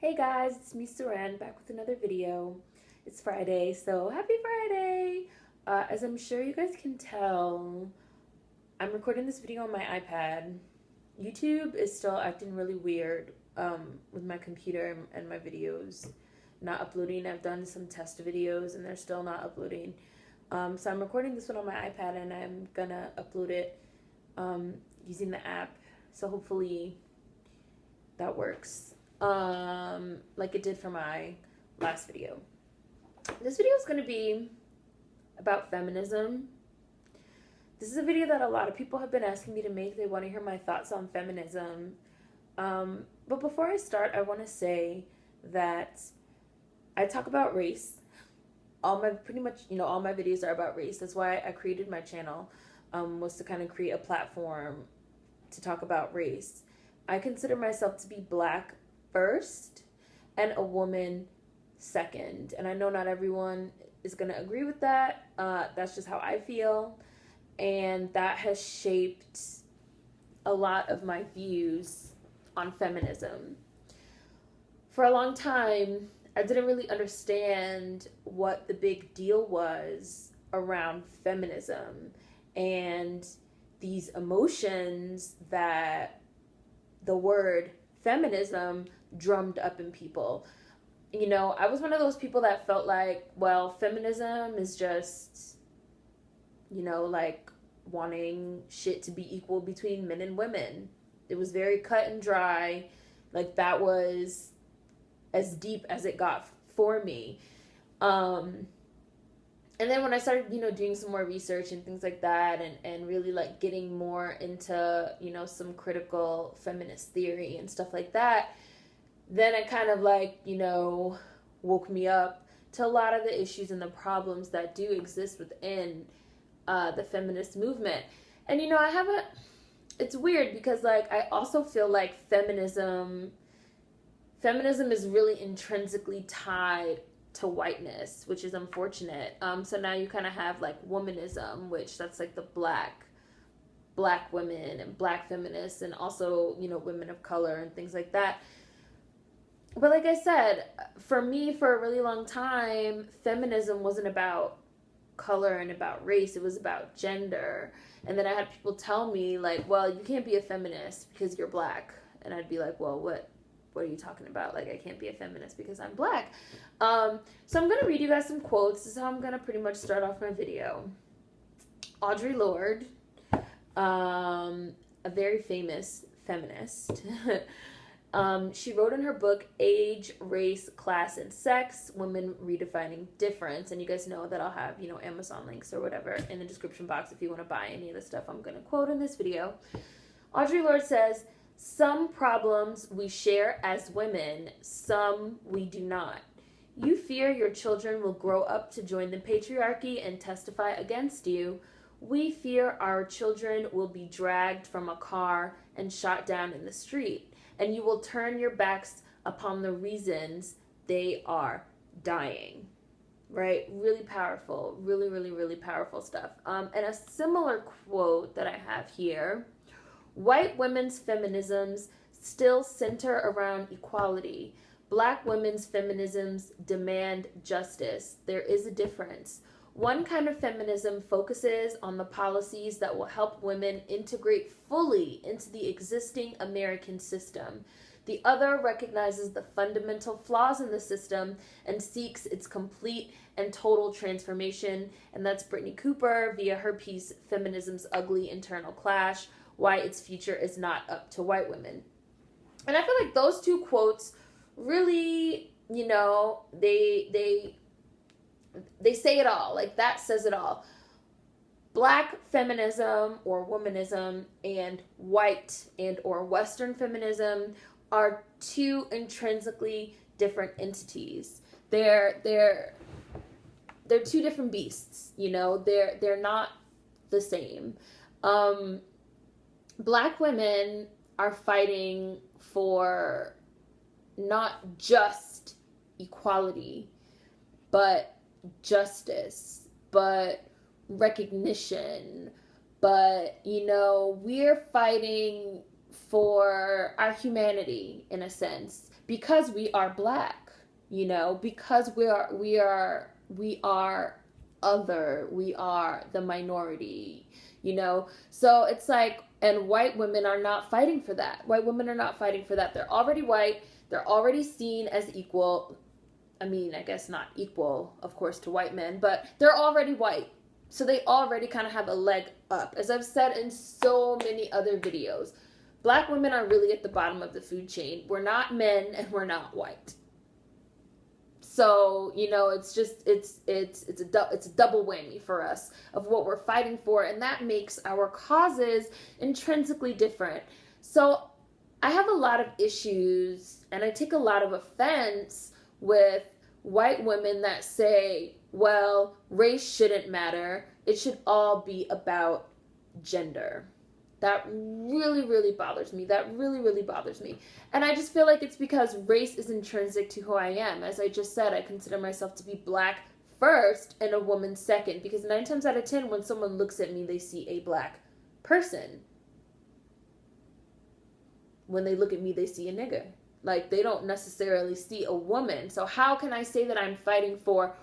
Hey guys, it's me Saran back with another video. It's Friday, so happy Friday! As I'm sure you guys can tell, I'm recording this video on my iPad. YouTube is still acting really weird with my computer and my videos not uploading. I've done some test videos and they're still not uploading. So I'm recording this one on my iPad and I'm gonna upload it using the app. So hopefully that works. Like it did for my last video. This video is going to be about feminism. This is a video that a lot of people have been asking me to make. They want to hear my thoughts on feminism. But before I start, I want to say that I talk about race. Pretty much, all my videos are about race. That's why I created my channel, was to kind of create a platform to talk about race. I consider myself to be Black first and a woman second. And I know not everyone is going to agree with that. That's just how I feel. And that has shaped a lot of my views on feminism. For a long time, I didn't really understand what the big deal was around feminism and these emotions that the word feminism drummed up in people. I was one of those people that felt like, well, feminism is just, like wanting shit to be equal between men and women. It was very cut and dry. Like that was as deep as it got for me. And then when I started, doing some more research and things like that and really like getting more into, some critical feminist theory and stuff like that, then it kind of like, woke me up to a lot of the issues and the problems that do exist within the feminist movement. And, it's weird because like, I also feel like feminism is really intrinsically tied to whiteness, which is unfortunate. So now you kind of have like womanism, which that's like the black women and black feminists and also, women of color and things like that. But like I said, for me, for a really long time, feminism wasn't about color and about race. It was about gender. And then I had people tell me like, well, you can't be a feminist because you're Black. And I'd be like, well, what are you talking about? Like, I can't be a feminist because I'm Black. So I'm going to read you guys some quotes. This is how I'm going to pretty much start off my video. Audre Lorde, a very famous feminist, she wrote in her book, Age, Race, Class, and Sex, Women Redefining Difference. And you guys know that I'll have, Amazon links or whatever in the description box if you want to buy any of the stuff I'm going to quote in this video. Audre Lorde says, "Some problems we share as women, some we do not. You fear your children will grow up to join the patriarchy and testify against you. We fear our children will be dragged from a car and shot down in the street, and you will turn your backs upon the reasons they are dying." Right? Really powerful. Really, really, really powerful stuff. And a similar quote that I have here: "White women's feminisms still center around equality. Black women's feminisms demand justice. There is a difference. One kind of feminism focuses on the policies that will help women integrate fully into the existing American system. The other recognizes the fundamental flaws in the system and seeks its complete and total transformation." And that's Brittany Cooper via her piece, Feminism's Ugly Internal Clash: Why Its Future is Not Up to White Women. And I feel like those two quotes really, they say it all. Like that says it all. Black feminism or womanism and white and or Western feminism are two intrinsically different entities. They're two different beasts, they're not the same. Black women are fighting for not just equality, but justice, but recognition, but, we're fighting for our humanity, in a sense, because we are Black, you know, because we are other, we are the minority, you know. So it's like, and white women are not fighting for that. White women are not fighting for that. They're already white. They're already seen as equal. I mean, I guess not equal, of course, to white men, but they're already white. So they already kind of have a leg up. As I've said in so many other videos, Black women are really at the bottom of the food chain. We're not men and we're not white. So, you know, it's just, it's a double whammy for us of what we're fighting for. And that makes our causes intrinsically different. So I have a lot of issues and I take a lot of offense with white women that say, well, race shouldn't matter. It should all be about gender. That really, really bothers me. That really, really bothers me. And I just feel like it's because race is intrinsic to who I am. As I just said, I consider myself to be Black first and a woman second. Because 9 times out of 10, when someone looks at me, they see a Black person. When they look at me, they see a nigger. Like, they don't necessarily see a woman. So how can I say that I'm fighting for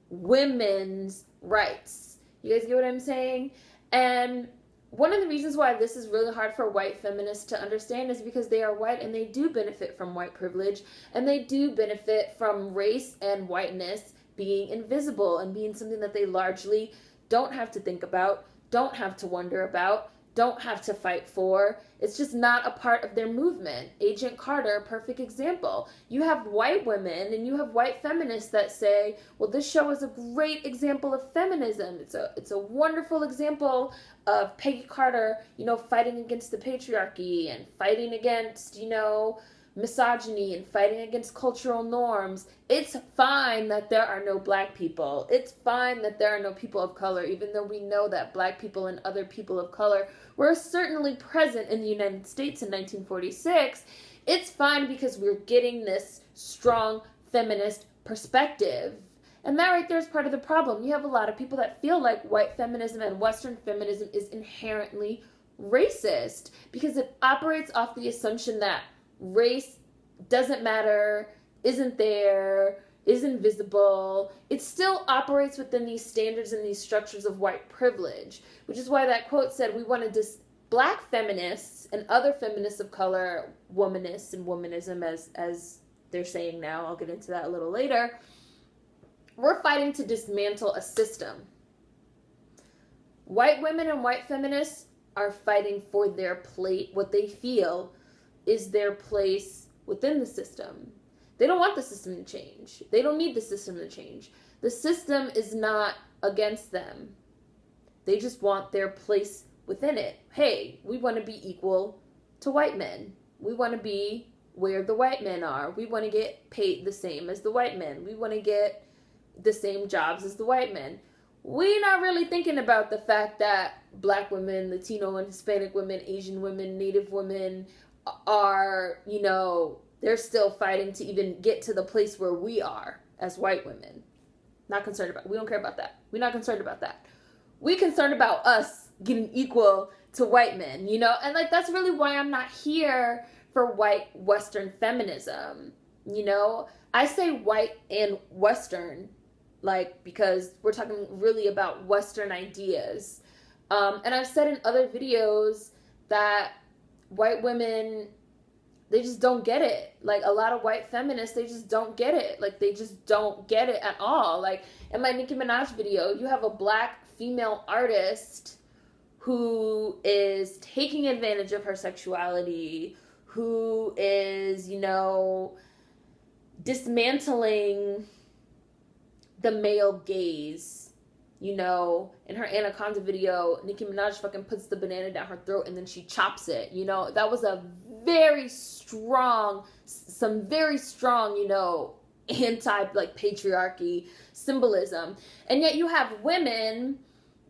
women's rights? You guys get what I'm saying? And one of the reasons why this is really hard for white feminists to understand is because they are white and they do benefit from white privilege, and they do benefit from race and whiteness being invisible and being something that they largely don't have to think about, don't have to wonder about, don't have to fight for. It's just not a part of their movement. Agent Carter, perfect example. You have white women and you have white feminists that say, well, this show is a great example of feminism. It's a wonderful example of Peggy Carter, you know, fighting against the patriarchy and fighting against, you know, misogyny and fighting against cultural norms. It's fine that there are no Black people. It's fine that there are no people of color, even though we know that Black people and other people of color were certainly present in the United States in 1946. It's fine because we're getting this strong feminist perspective. And that right there is part of the problem. You have a lot of people that feel like white feminism and Western feminism is inherently racist because it operates off the assumption that race doesn't matter, isn't there, is invisible. It still operates within these standards and these structures of white privilege, which is why that quote said we want to Black feminists and other feminists of color, womanists and womanism as they're saying now, I'll get into that a little later, we're fighting to dismantle a system. White women and white feminists are fighting for their plate, what they feel is their place within the system. They don't want the system to change. They don't need the system to change. The system is not against them. They just want their place within it. Hey, we want to be equal to white men. We want to be where the white men are. We want to get paid the same as the white men. We want to get the same jobs as the white men. We're not really thinking about the fact that Black women, Latino and Hispanic women, Asian women, Native women are, you know, they're still fighting to even get to the place where we are as white women. Not concerned about, we don't care about that. We're not concerned about that. We're concerned about us getting equal to white men, you know? And like, that's really why I'm not here for white Western feminism, you know? I say white and Western, like, because we're talking really about Western ideas. And I've said in other videos that white women, they just don't get it. Like, a lot of white feminists, they just don't get it. Like, they just don't get it at all. Like, in my Nicki Minaj video, you have a Black female artist who is taking advantage of her sexuality, who is, you know, dismantling the male gaze. You know, in her Anaconda video, Nicki Minaj fucking puts the banana down her throat and then she chops it. You know, that was a very strong, you know, like patriarchy symbolism. And yet you have women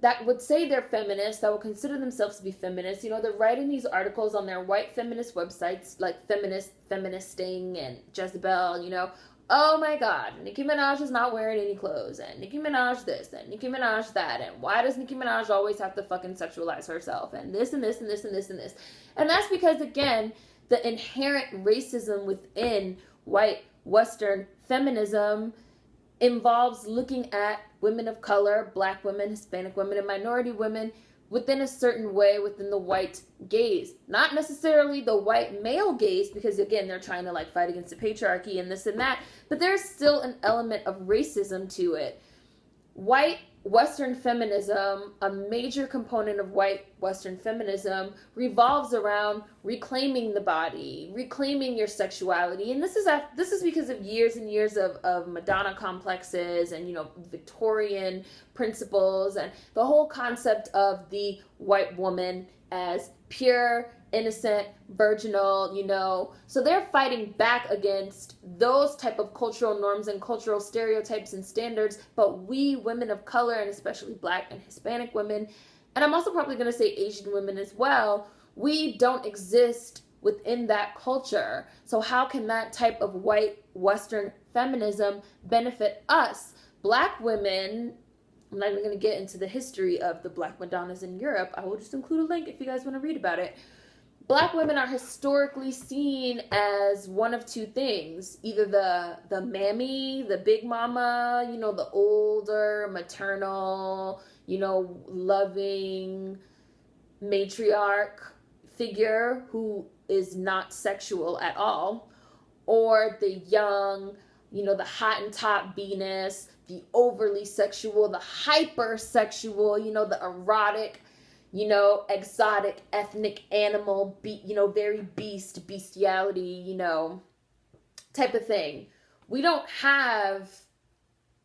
that would say they're feminists, that would consider themselves to be feminists. You know, they're writing these articles on their white feminist websites like Feminist, Feministing, and Jezebel, you know, oh my God, Nicki Minaj is not wearing any clothes, and Nicki Minaj this, and Nicki Minaj that, and why does Nicki Minaj always have to fucking sexualize herself, and this, and this, and this, and this, and this. And that's because, again, the inherent racism within white Western feminism involves looking at women of color, black women, Hispanic women, and minority women within a certain way within the white gaze. Not necessarily the white male gaze, because again, they're trying to like fight against the patriarchy and this and that, but there's still an element of racism to it. White Western feminism, a major component of white Western feminism, revolves around reclaiming the body, reclaiming your sexuality. And this is because of years and years of Madonna complexes and, you know, Victorian principles and the whole concept of the white woman as pure, innocent, virginal, you know. So they're fighting back against those type of cultural norms and cultural stereotypes and standards. But we women of color, and especially black and Hispanic women, and I'm also probably going to say Asian women as well, we don't exist within that culture. So how can that type of white Western feminism benefit us? Black women, I'm not even going to get into the history of the Black Madonnas in Europe. I will just include a link if you guys want to read about it. Black women are historically seen as one of two things. Either the mammy, the big mama, you know, the older, maternal, you know, loving matriarch figure who is not sexual at all. Or the young, you know, the Hottentot Venus, the overly sexual, the hypersexual, you know, the erotic, you know, exotic, ethnic animal, you know, very bestiality, you know, type of thing. We don't have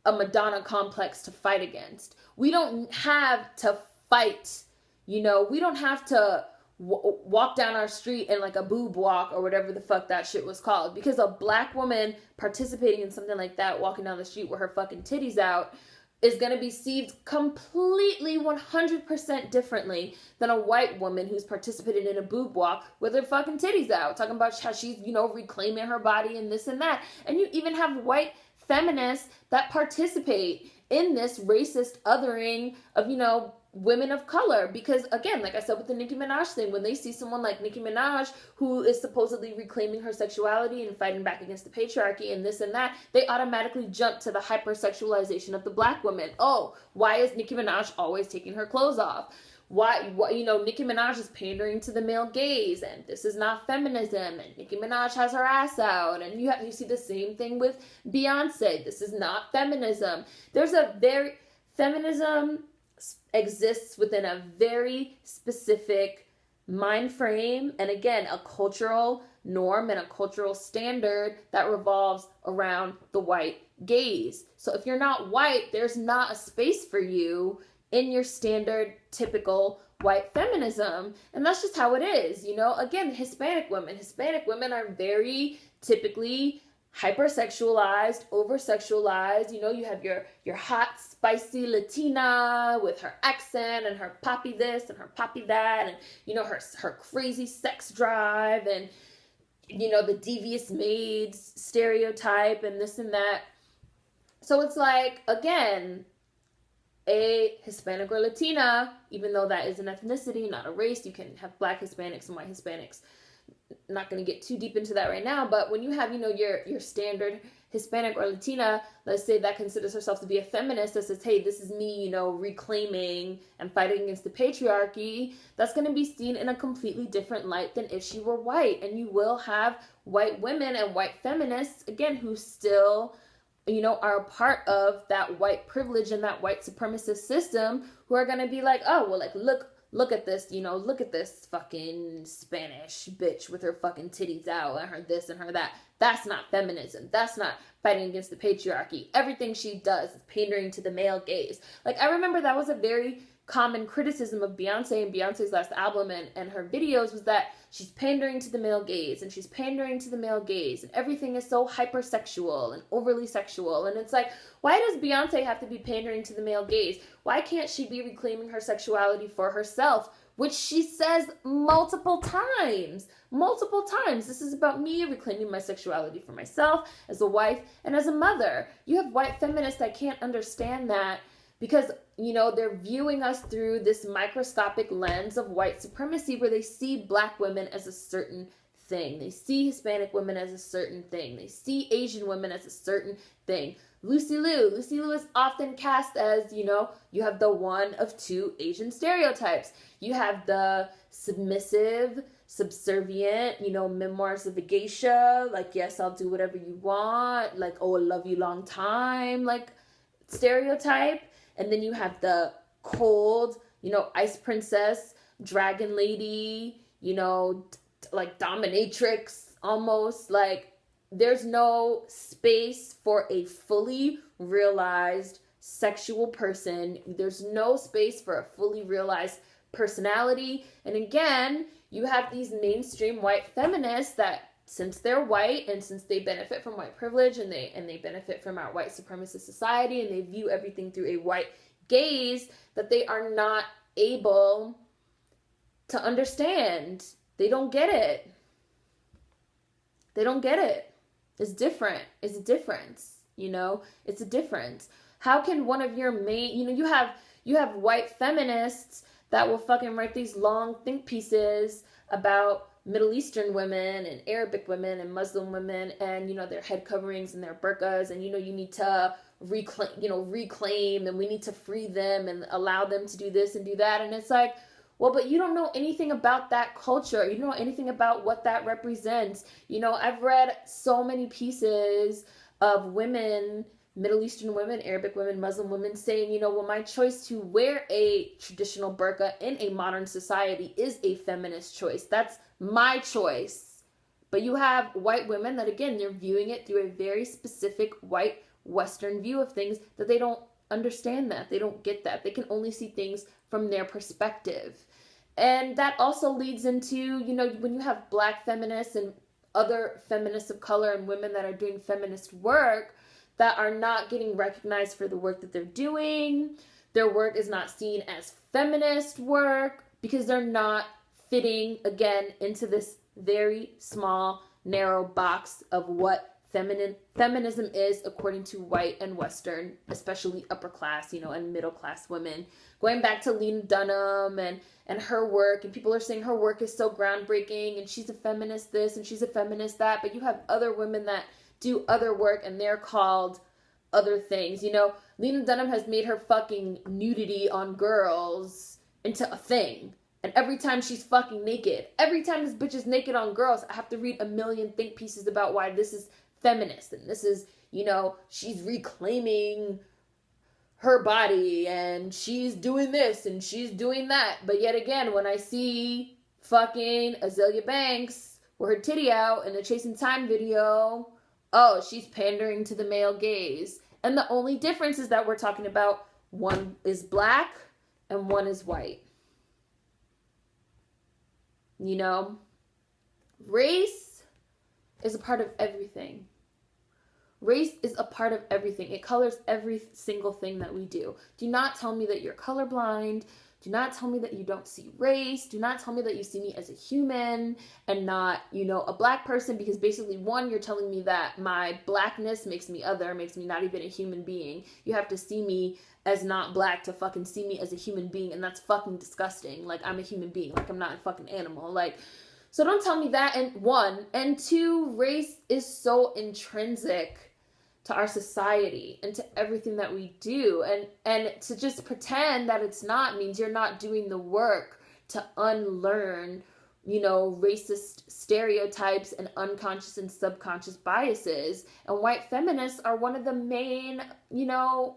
a Madonna complex to fight against. We don't have to fight, you know, we don't have to walk down our street in like a boob walk or whatever the fuck that shit was called. Because a black woman participating in something like that, walking down the street with her fucking titties out, is going to be perceived completely 100% differently than a white woman who's participated in a boob walk with her fucking titties out, talking about how she's, you know, reclaiming her body and this and that. And you even have white feminists that participate in this racist othering of, you know, women of color. Because again, like I said with the Nicki Minaj thing, when they see someone like Nicki Minaj who is supposedly reclaiming her sexuality and fighting back against the patriarchy and this and that, they automatically jump to the hypersexualization of the black woman. Oh, why is Nicki Minaj always taking her clothes off? Why, you know, Nicki Minaj is pandering to the male gaze, and this is not feminism, and Nicki Minaj has her ass out, and you see the same thing with Beyonce. This is not feminism. Feminism exists within a very specific mind frame, and again, a cultural norm and a cultural standard that revolves around the white gaze. So if you're not white, there's not a space for you in your standard typical white feminism. And that's just how it is, you know. Again, Hispanic women are very typically hypersexualized, over-sexualized. You know, you have your hot, spicy Latina with her accent and her poppy this and her poppy that, and, you know, her crazy sex drive, and, you know, the devious maids stereotype and this and that. So it's like, again, a Hispanic or Latina, even though that is an ethnicity, not a race, you can have black Hispanics and white Hispanics. Not going to get too deep into that right now, but when you have, you know, your standard Hispanic or Latina, let's say that considers herself to be a feminist, that says, hey, this is me, you know, reclaiming and fighting against the patriarchy, that's going to be seen in a completely different light than if she were white. And you will have white women and white feminists, again, who still, you know, are a part of that white privilege and that white supremacist system, who are going to be like, oh, well, like, look at this, you know, look at this fucking Spanish bitch with her fucking titties out and her this and her that. That's not feminism. That's not fighting against the patriarchy. Everything she does is pandering to the male gaze. Like, I remember that was a very common criticism of Beyonce and Beyonce's last album and her videos, was that she's pandering to the male gaze and she's pandering to the male gaze and everything is so hypersexual and overly sexual. And it's like, why does Beyonce have to be pandering to the male gaze? Why can't she be reclaiming her sexuality for herself which she says multiple times. Multiple times. This is about me reclaiming my sexuality for myself as a wife and as a mother. You have white feminists that can't understand that because, you know, they're viewing us through this microscopic lens of white supremacy where they see Black women as a certain thing. They see Hispanic women as a certain thing. They see Asian women as a certain thing. Lucy Liu is often cast as, you know, you have the one of two Asian stereotypes. You have the submissive, subservient, you know, memoirs of a geisha, like, yes, I'll do whatever you want, like, oh, I love you long time, like, stereotype. And then you have the cold, you know, ice princess, dragon lady, you know, like dominatrix almost. Like, there's no space for a fully realized sexual person. There's no space for a fully realized personality. And again, you have these mainstream white feminists that, since they're white and since they benefit from white privilege and they benefit from our white supremacist society and they view everything through a white gaze, that they are not able to understand. They don't get it. They don't get it. It's different. It's a difference. You know, it's a difference. How can one of your main, you know, you have white feminists that will fucking write these long think pieces about Middle Eastern women and Arabic women and Muslim women and, you know, their head coverings and their burqas and, you know, you need to reclaim and we need to free them and allow them to do this and do that. And it's like, well, but you don't know anything about that culture. You don't know anything about what that represents. You know, I've read so many pieces of women, Middle Eastern women, Arabic women, Muslim women saying, you know, well, my choice to wear a traditional burqa in a modern society is a feminist choice. That's my choice. But you have white women that, again, they're viewing it through a very specific white Western view of things, that they don't understand that. They don't get that. They can only see things from their perspective. And that also leads into, you know, when you have Black feminists and other feminists of color and women that are doing feminist work that are not getting recognized for the work that they're doing. Their work is not seen as feminist work because they're not fitting, again, into this very small, narrow box of what feminism is according to white and Western, especially upper class, you know, and middle class women. Going back to Lena Dunham and her work, and people are saying her work is so groundbreaking and she's a feminist this and she's a feminist that, but you have other women that do other work and they're called other things. You know, Lena Dunham has made her fucking nudity on girls into a thing. And every time she's fucking naked, every time this bitch is naked on girls, I have to read a million think pieces about why this is feminist. And this is, you know, she's reclaiming her body and she's doing this and she's doing that. But yet again, when I see fucking Azealia Banks with her titty out in the Chasing Time video, oh, she's pandering to the male gaze. And the only difference is that we're talking about one is Black and one is white. You know, race is a part of everything. Race is a part of everything. It colors every single thing that we do. Do not tell me that you're colorblind. Do not tell me that you don't see race. Do not tell me that you see me as a human and not, you know, a Black person, because basically, one, you're telling me that my Blackness makes me other, makes me not even a human being. You have to see me as not Black to fucking see me as a human being, and that's fucking disgusting. Like, I'm a human being. Like, I'm not a fucking animal. Like, so don't tell me that, and one. And two, race is so intrinsic to our society and to everything that we do, and to just pretend that it's not means you're not doing the work to unlearn, you know, racist stereotypes and unconscious and subconscious biases. And white feminists are one of the main, you know,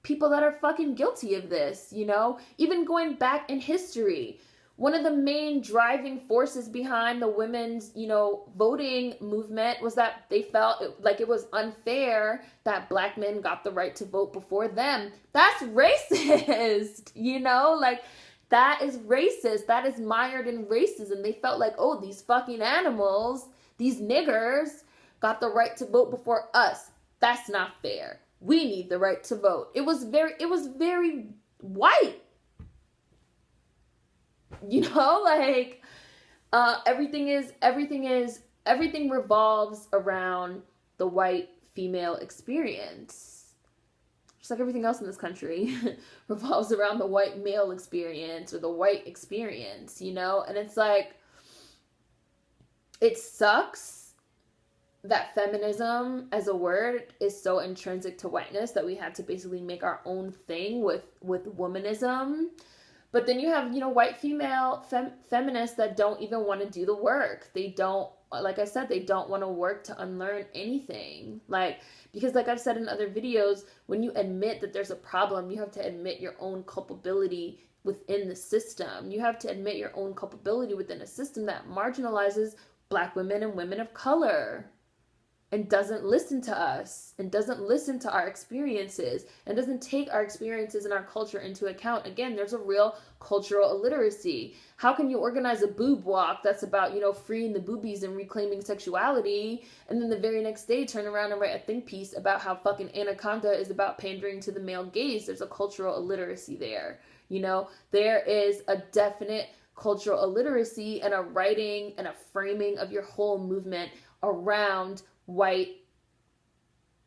people that are fucking guilty of this. You know, even going back in history, one of the main driving forces behind the women's, you know, voting movement was that they felt like it was unfair that Black men got the right to vote before them. That's racist, you know, like that is racist. That is mired in racism. They felt like, oh, these fucking animals, these niggers got the right to vote before us. That's not fair. We need the right to vote. It was very white. You know, like, everything revolves around the white female experience. Just like everything else in this country revolves around the white male experience or the white experience, you know? And it's like, it sucks that feminism as a word is so intrinsic to whiteness that we had to basically make our own thing with womanism. But then you have, you know, white female feminists that don't even want to do the work. They don't, like I said, they don't want to work to unlearn anything. Like, because like I've said in other videos, when you admit that there's a problem, you have to admit your own culpability within the system. You have to admit your own culpability within a system that marginalizes Black women and women of color, and doesn't listen to us, and doesn't listen to our experiences, and doesn't take our experiences and our culture into account. Again, there's a real cultural illiteracy. How can you organize a boob walk that's about, you know, freeing the boobies and reclaiming sexuality, and then the very next day turn around and write a think piece about how fucking Anaconda is about pandering to the male gaze? There's a cultural illiteracy there. You know, there is a definite cultural illiteracy and a writing and a framing of your whole movement around white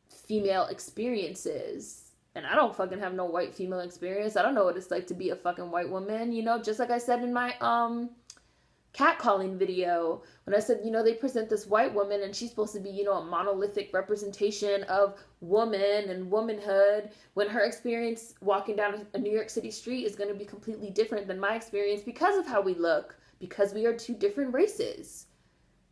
female experiences. And I don't fucking have no white female experience. I don't know what it's like to be a fucking white woman, you know, just like I said in my catcalling video, when I said, you know, they present this white woman and she's supposed to be, you know, a monolithic representation of woman and womanhood, when her experience walking down a New York City street is going to be completely different than my experience because of how we look, because we are two different races.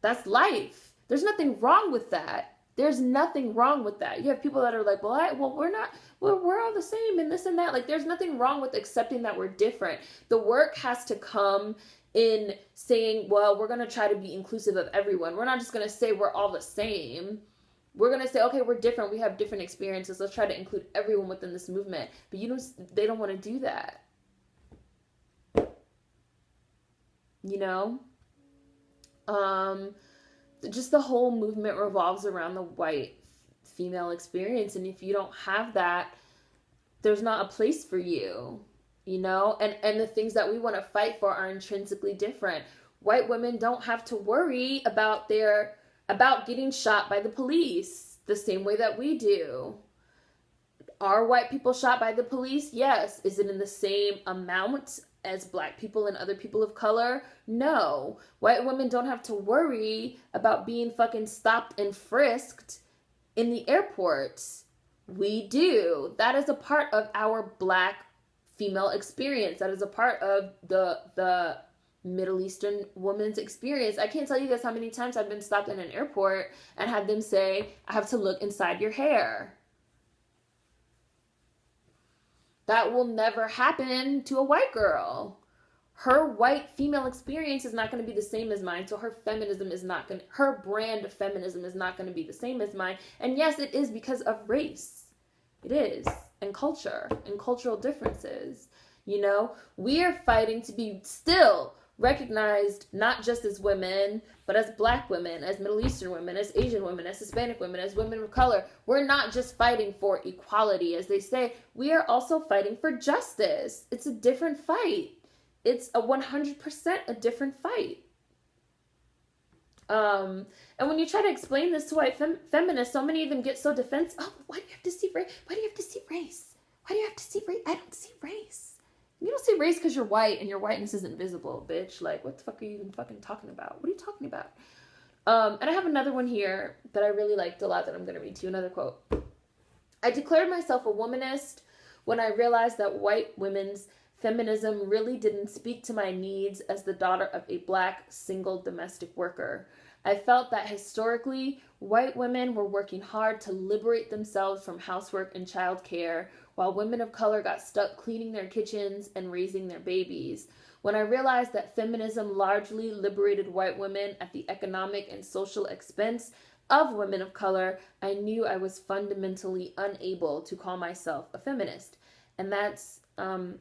That's life. There's nothing wrong with that. There's nothing wrong with that. You have people that are like, we're all the same and this and that. Like, there's nothing wrong with accepting that we're different. The work has to come in saying, well, we're going to try to be inclusive of everyone. We're not just going to say we're all the same. We're going to say, okay, we're different. We have different experiences. Let's try to include everyone within this movement. But they don't want to do that. You know? Just the whole movement revolves around the white female experience. And if you don't have that, there's not a place for you, you know? And the things that we want to fight for are intrinsically different. White women don't have to worry about getting shot by the police the same way that we do. Are white people shot by the police? Yes. Is it in the same amount as Black people and other people of color? No. White women don't have to worry about being fucking stopped and frisked in the airports. We do. That is a part of our Black female experience. That is a part of the Middle Eastern woman's experience. I can't tell you guys how many times I've been stopped in an airport and had them say, I have to look inside your hair. That will never happen to a white girl. Her white female experience is not going to be the same as mine, so her brand of feminism is not going to be the same as mine. And yes, it is because of race. It is. And culture. And cultural differences. You know? We are fighting to be still recognized not just as women, but as Black women, as Middle Eastern women, as Asian women, as Hispanic women, as women of color. We're not just fighting for equality, as they say. We are also fighting for justice. It's a different fight. It's 100% a different fight. And when you try to explain this to white feminists, so many of them get so defensive. Oh, why do you have to see race? Why do you have to see race? Why do you have to see race? I don't see race. You don't see race because you're white and your whiteness isn't visible, bitch. Like, what the fuck are you even fucking talking about? What are you talking about? And I have another one here that I really liked a lot that I'm going to read to you. Another quote. I declared myself a womanist when I realized that white women's feminism really didn't speak to my needs as the daughter of a Black single domestic worker. I felt that historically, white women were working hard to liberate themselves from housework and childcare, while women of color got stuck cleaning their kitchens and raising their babies. When I realized that feminism largely liberated white women at the economic and social expense of women of color, I knew I was fundamentally unable to call myself a feminist. And that's Taigi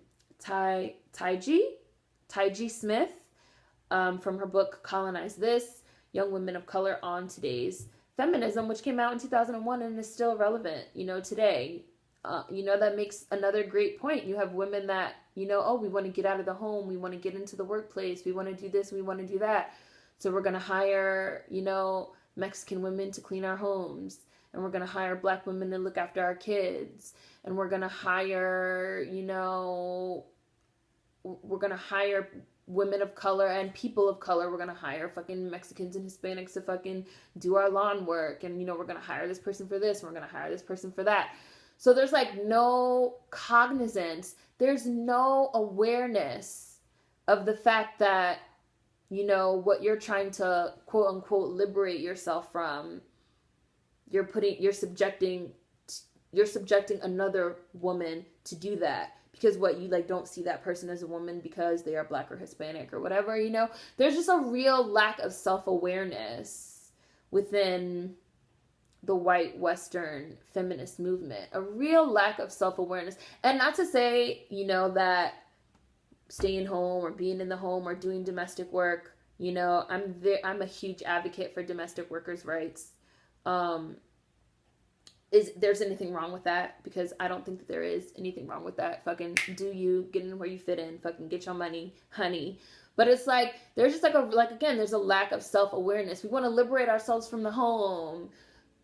Smith from her book Colonize This, Young Women of Color on Today's Feminism, which came out in 2001 and is still relevant, you know, today. You know, that makes another great point. You have women that You know, oh, we want to get out of the home. We want to get into the workplace. We want to do this. We want to do that. So we're going to hire, you know, Mexican women to clean our homes. And we're going to hire Black women to look after our kids. And we're going to hire, you know, we're going to hire women of color and people of color. We're going to hire fucking Mexicans and Hispanics to fucking do our lawn work. And, you know, we're going to hire this person for this. And we're going to hire this person for that. So there's like no cognizance. There's no awareness of the fact that, you know, what you're trying to quote unquote liberate yourself from, you're subjecting another woman to do that. Because what, you like don't see that person as a woman because they are Black or Hispanic or whatever, you know? There's just a real lack of self-awareness within the white Western feminist movement. A real lack of self-awareness. And not to say, you know, that staying home or being in the home or doing domestic work, you know, I'm a huge advocate for domestic workers' rights. There's anything wrong with that? Because I don't think that there is anything wrong with that. Fucking do you, get in where you fit in, fucking get your money, honey. But it's like, there's just again, there's a lack of self-awareness. We want to liberate ourselves from the home.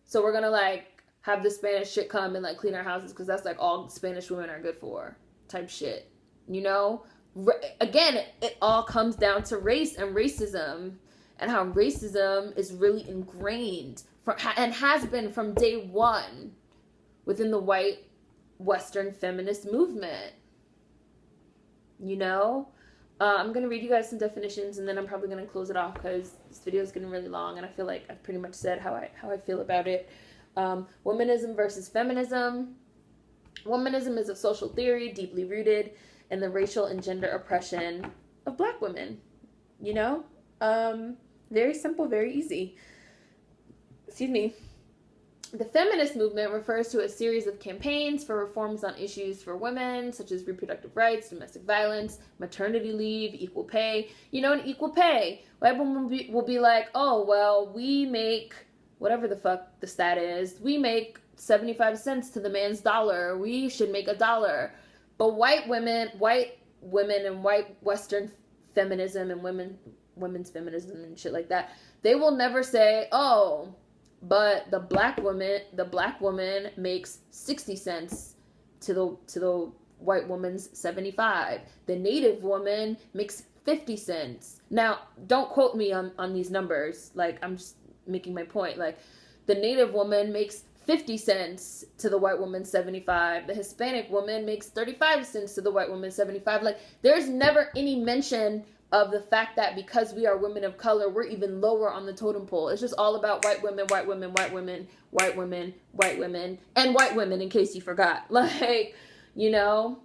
So we're going to like have the Spanish shit come and like clean our houses because that's like all Spanish women are good for type shit. You know? Again, it all comes down to race and racism and how racism is really ingrained and has been from day one within the white Western feminist movement. You know? I'm going to read you guys some definitions and then I'm probably going to close it off because this video is getting really long and I feel like I've pretty much said how I feel about it. Womanism versus feminism. Womanism is a social theory deeply rooted in the racial and gender oppression of Black women. You know? Very simple, very easy. Excuse me. The feminist movement refers to a series of campaigns for reforms on issues for women, such as reproductive rights, domestic violence, maternity leave, equal pay. You know, in equal pay, white women will be like, oh, well, we make, whatever the fuck the stat is, we make 75 cents to the man's dollar. We should make $1. But white women and white Western feminism and women's feminism and shit like that, they will never say, oh, but the black woman makes 60 cents to the white woman's 75. The native woman makes 50 cents. Now, don't quote me on these numbers. Like, I'm just making my point. Like, the native woman makes 50 cents to the white woman's 75. The Hispanic woman makes 35 cents to the white woman's 75. Like, there's never any mention of the fact that because we are women of color, we're even lower on the totem pole. It's just all about white women, white women, white women, white women, white women, and white women, in case you forgot. Like, you know,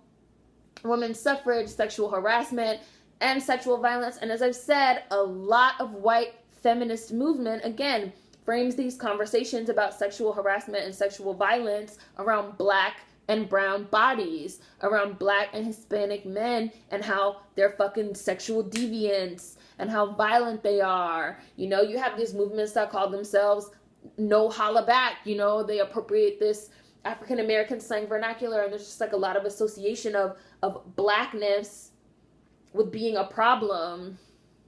women's suffrage, sexual harassment, and sexual violence. And as I've said, a lot of white feminist movement, again, frames these conversations about sexual harassment and sexual violence around Black and brown bodies, around Black and Hispanic men, and how they're fucking sexual deviants and how violent they are. You know, you have these movements that call themselves no holla back. You know, they appropriate this African American slang vernacular, and there's just like a lot of association of Blackness with being a problem.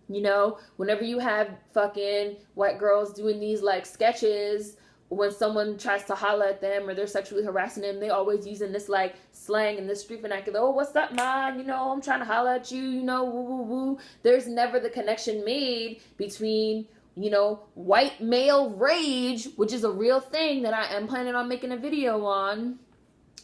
You know, whenever you have fucking white girls doing these like sketches, when someone tries to holla at them or they're sexually harassing them, they always using this like slang and this street vernacular. Oh, what's up, man? You know, I'm trying to holla at you, you know, woo, woo, woo. There's never the connection made between, you know, white male rage, which is a real thing that I am planning on making a video on.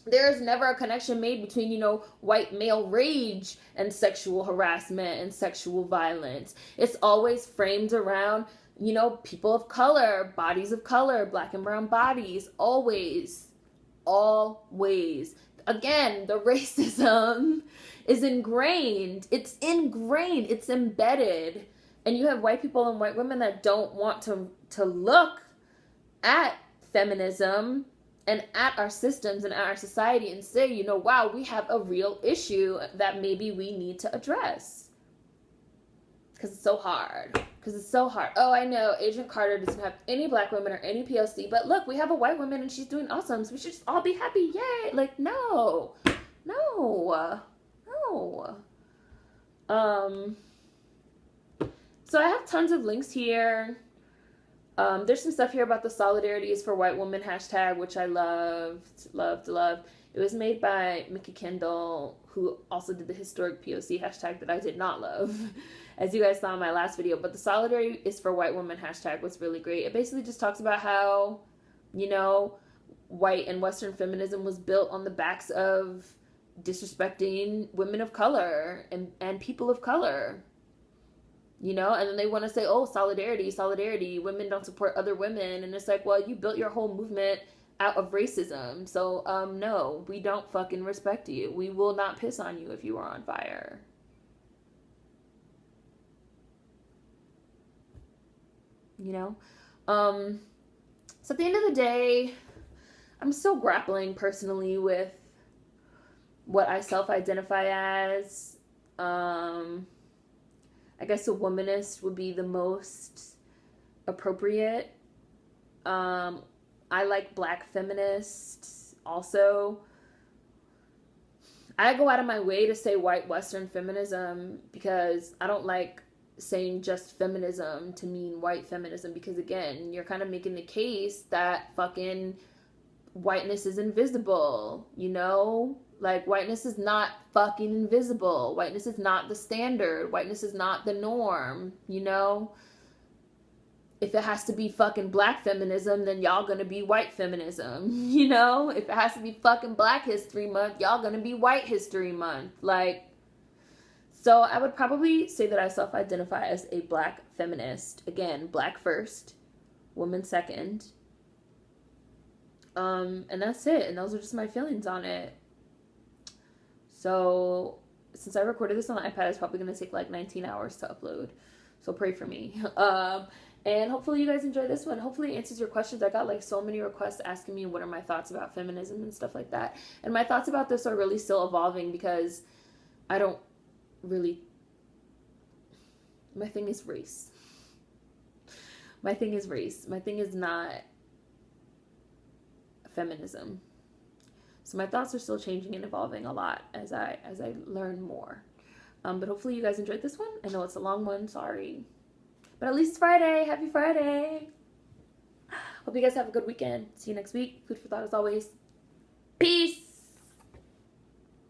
There's never a connection made between, you know, white male rage and sexual harassment and sexual violence. It's always framed around, you know, people of color, bodies of color, Black and brown bodies, always. Again, the racism is ingrained. It's ingrained. It's embedded. And you have white people and white women that don't want to look at feminism and at our systems and at our society and say, you know, wow, we have a real issue that maybe we need to address. Because it's so hard. Oh, I know, Agent Carter doesn't have any Black women or any POC, but look, we have a white woman and she's doing awesome, so we should just all be happy, yay! Like, no. know. So I have tons of links here. There's some stuff here about the Solidarity is for White Women hashtag, which I loved. It was made by Mickey Kendall, who also did the historic POC hashtag that I did not love, as you guys saw in my last video. But the Solidarity is for White Women hashtag was really great. It basically just talks about how, you know, white and Western feminism was built on the backs of disrespecting women of color and people of color. You know, and then they want to say, oh, solidarity, women don't support other women. And it's like, well, you built your whole movement out of racism. So, no, we don't fucking respect you. We will not piss on you if you are on fire. You know? So at the end of the day, I'm still grappling personally with what I self-identify as. I guess a womanist would be the most appropriate. I like Black feminists also. I go out of my way to say white Western feminism because I don't like saying just feminism to mean white feminism, because again, you're kind of making the case that fucking whiteness is invisible, you know? Like, whiteness is not fucking invisible. Whiteness is not the standard. Whiteness is not the norm, you know? If it has to be fucking Black feminism, then y'all gonna be white feminism, you know? If it has to be fucking Black History Month, y'all gonna be White History Month. Like, so I would probably say that I self-identify as a Black feminist. Again, Black first, woman second. And that's it. And those are just my feelings on it. So, since I recorded this on the iPad, it's probably going to take like 19 hours to upload. So, pray for me. And hopefully you guys enjoy this one. Hopefully it answers your questions. I got like so many requests asking me what are my thoughts about feminism and stuff like that. And my thoughts about this are really still evolving because I don't really... My thing is race. My thing is race. My thing is not feminism. So my thoughts are still changing and evolving a lot as I learn more. But hopefully you guys enjoyed this one. I know it's a long one, sorry. But at least it's Friday. Happy Friday. Hope you guys have a good weekend. See you next week. Food for thought as always. Peace.